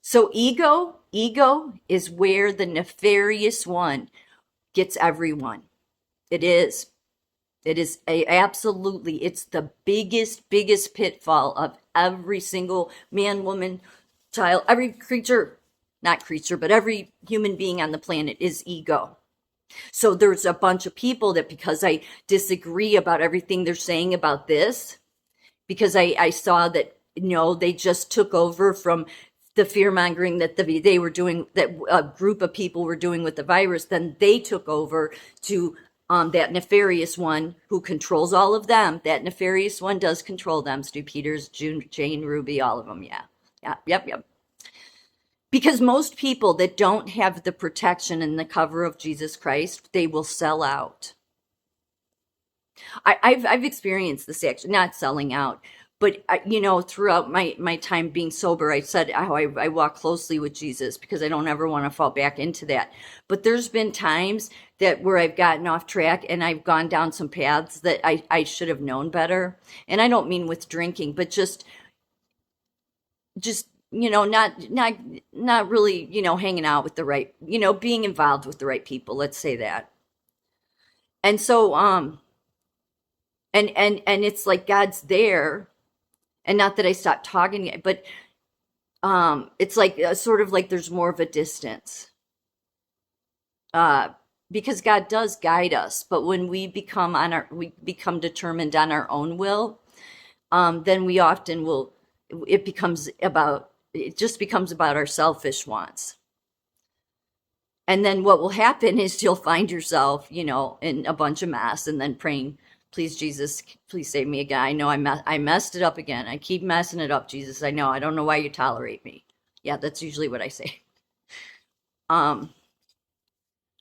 So ego is where the nefarious one gets everyone. It is. It is absolutely, it's the biggest pitfall of every single man, woman, child, every creature, not creature, but every human being on the planet is ego. So there's a bunch of people that because I disagree about everything they're saying about this, because I saw that, they just took over from the fear mongering that they were doing, that a group of people were doing with the virus, then they took over to that nefarious one who controls all of them. That nefarious one does control them. Stu Peters, Jane Ruby, all of them. Yeah. Yeah. Yep. Because most people that don't have the protection and the cover of Jesus Christ, they will sell out. I've experienced this actually, not selling out, but throughout my time being sober, I said how I walk closely with Jesus because I don't ever want to fall back into that. But there's been times that where I've gotten off track and I've gone down some paths that I should have known better. And I don't mean with drinking, but just not really hanging out with the right, being involved with the right people. Let's say that. And so and it's like God's there, and not that I stopped talking, but it's like sort of like there's more of a distance, uh because God does guide us, but when we become determined on our own will, then we often will, it just becomes about our selfish wants. And then what will happen is you'll find yourself, in a bunch of mess, and then praying, please, Jesus, please save me again. I know I messed it up again. I keep messing it up, Jesus. I know. I don't know why you tolerate me. Yeah, that's usually what I say. Um,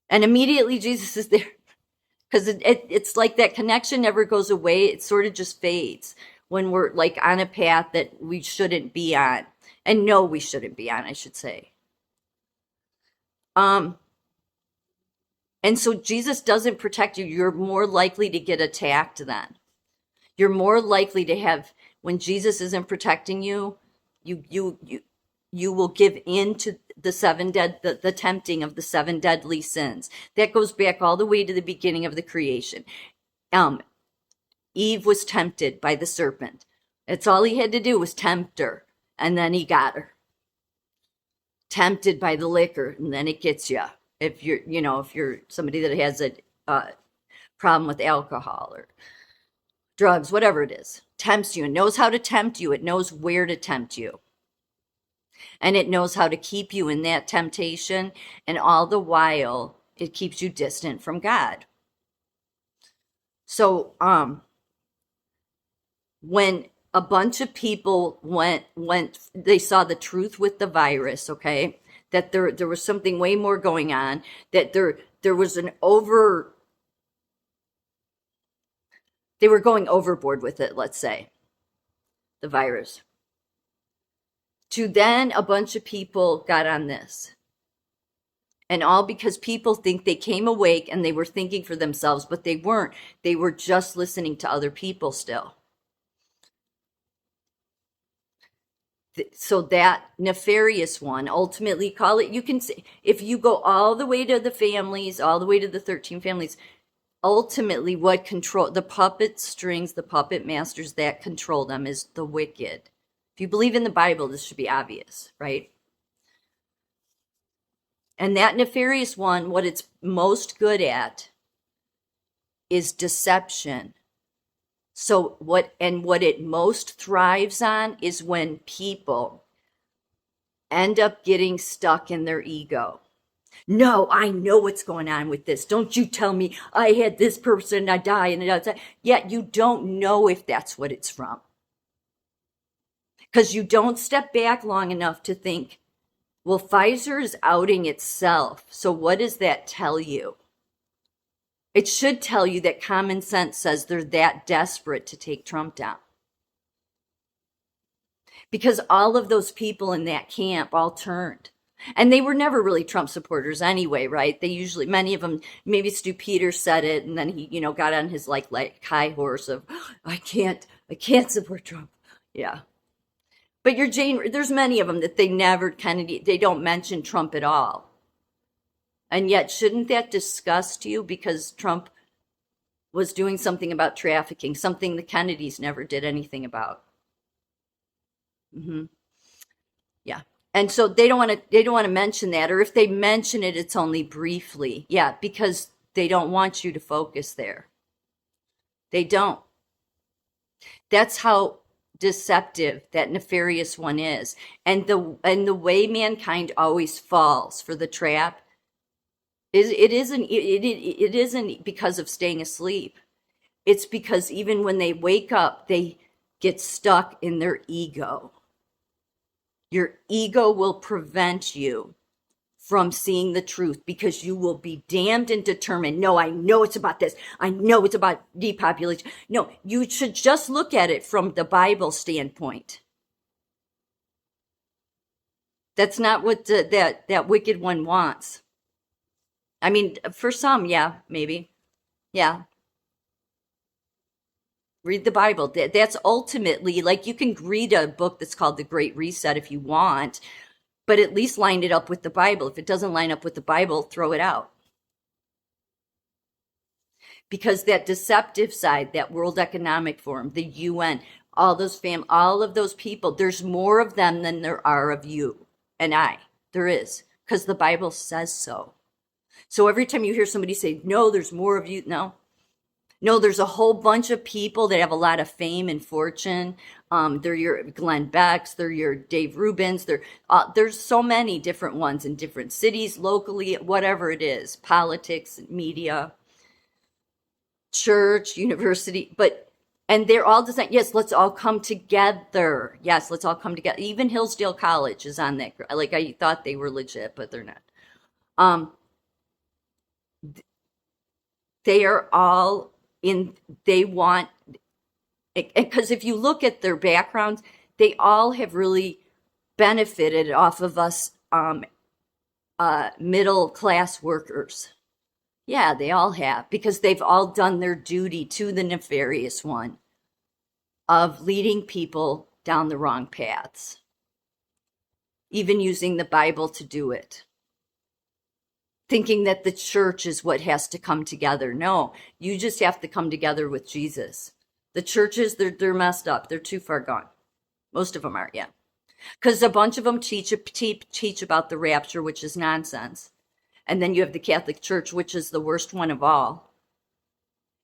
and immediately Jesus is there because it's like that connection never goes away. It sort of just fades when we're like on a path that we shouldn't be on, and no, we shouldn't be on, I should say. Um, And so Jesus doesn't protect you. You're more likely to get attacked then. You're more likely to have, when Jesus isn't protecting you, you will give in to the tempting of the seven deadly sins. That goes back all the way to the beginning of the creation. Um, Eve was tempted by the serpent. That's all he had to do was tempt her, and then he got her. Tempted by the liquor, and then it gets you. If you're somebody that has a problem with alcohol or drugs, whatever it is, tempts you and knows how to tempt you. It knows where to tempt you. And it knows how to keep you in that temptation. And all the while, it keeps you distant from God. So, when a bunch of people they saw the truth with the virus, okay, that there was something way more going on, that there was they were going overboard with it, let's say, the virus. To then a bunch of people got on this. And all because people think they came awake and they were thinking for themselves, but they weren't. They were just listening to other people still. So that nefarious one, ultimately, call it, you can say, if you go all the way to the families, all the way to the 13 families, ultimately what control the puppet strings, the puppet masters that control them is the wicked. If you believe in the Bible, this should be obvious, right? And that nefarious one, what it's most good at is deception. So what it most thrives on is when people end up getting stuck in their ego. No, I know what's going on with this. Don't you tell me I had this person, I die, and it does. Yet you don't know if that's what it's from. Because you don't step back long enough to think, well, Pfizer is outing itself. So what does that tell you? It should tell you that common sense says they're that desperate to take Trump down. Because all of those people in that camp all turned. And they were never really Trump supporters anyway, right? They usually, many of them, maybe Stu Peters said it, and then he, got on his like high horse of, I can't support Trump. Yeah. But your Jane, there's many of them that they never Kennedy, they don't mention Trump at all. And yet, shouldn't that disgust you because Trump was doing something about trafficking, something the Kennedys never did anything about? Hmm. Yeah. And so they don't want to mention that, or if they mention it, it's only briefly. Yeah, because they don't want you to focus there. They don't. That's how deceptive that nefarious one is. And the way mankind always falls for the trap is it isn't because of staying asleep. It's because even when they wake up, they get stuck in their ego. Your ego will prevent you from seeing the truth because you will be damned and determined. No, I know it's about this. I know it's about depopulation. No, you should just look at it from the Bible standpoint. That's not what that wicked one wants. I mean, for some, yeah, maybe. Yeah. Read the Bible. That's ultimately like you can read a book that's called The Great Reset if you want, but at least line it up with the Bible. If it doesn't line up with the Bible, throw it out. Because that deceptive side, that World Economic Forum, the UN, all of those people, there's more of them than there are of you and I. There is, because the Bible says so. So every time you hear somebody say, no, there's more of you, no, there's a whole bunch of people that have a lot of fame and fortune. They're your Glenn Becks, they're your Dave Rubins. There's so many different ones in different cities, locally, whatever it is, politics, media, church, university, and they're all designed. Yes, let's all come together. Yes, let's all come together. Even Hillsdale College is on that. Like I thought they were legit, but they're not. Um, they are all in. They want, because if you look at their backgrounds, they all have really benefited off of us middle class workers. Yeah, they all have, because they've all done their duty to the nefarious one of leading people down the wrong paths, even using the Bible to do it, thinking that the church is what has to come together. No, you just have to come together with Jesus. The churches, they're messed up. They're too far gone. Most of them are, yeah. Because a bunch of them teach about the rapture, which is nonsense. And then you have the Catholic Church, which is the worst one of all.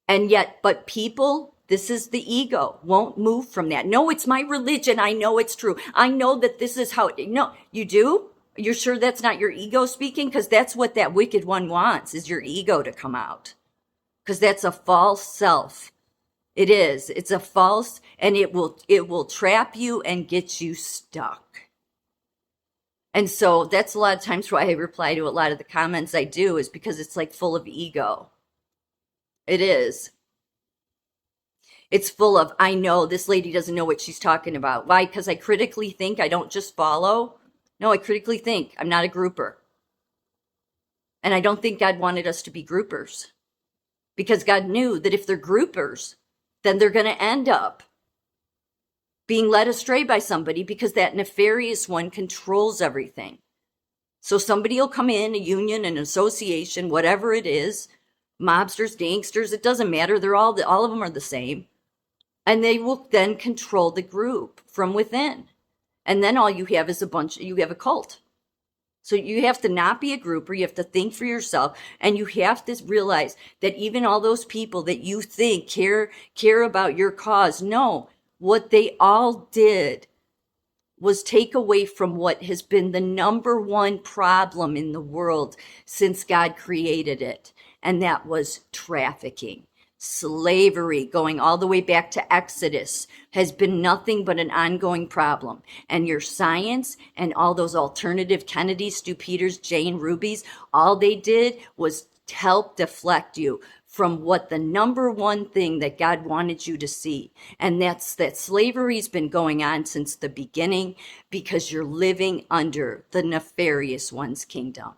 And yet, but people, this is the ego, won't move from that. No, it's my religion. I know it's true. I know that this is how it, no, you do? You're sure that's not your ego speaking? Because that's what that wicked one wants, is your ego to come out. Because that's a false self. It is. It's a false, and it will trap you and get you stuck. And so that's a lot of times why I reply to a lot of the comments I do, is because it's like full of ego. It is. It's full of, I know this lady doesn't know what she's talking about. Why? Because I critically think. I don't just follow. No, I critically think. I'm not a grouper. And I don't think God wanted us to be groupers. Because God knew that if they're groupers, then they're going to end up being led astray by somebody, because that nefarious one controls everything. So somebody will come in, a union, an association, whatever it is, mobsters, gangsters, it doesn't matter. They're all of them are the same. And they will then control the group from within. And then all you have is you have a cult. So you have to not be a grouper. You have to think for yourself. And you have to realize that even all those people that you think care about your cause, no, what they all did was take away from what has been the number one problem in the world since God created it. And that was trafficking. Slavery, going all the way back to Exodus, has been nothing but an ongoing problem. And your science and all those alternative Kennedys, Stu Peters, Jane Rubies, all they did was help deflect you from what the number one thing that God wanted you to see. And that's that slavery's been going on since the beginning, because you're living under the nefarious one's kingdom.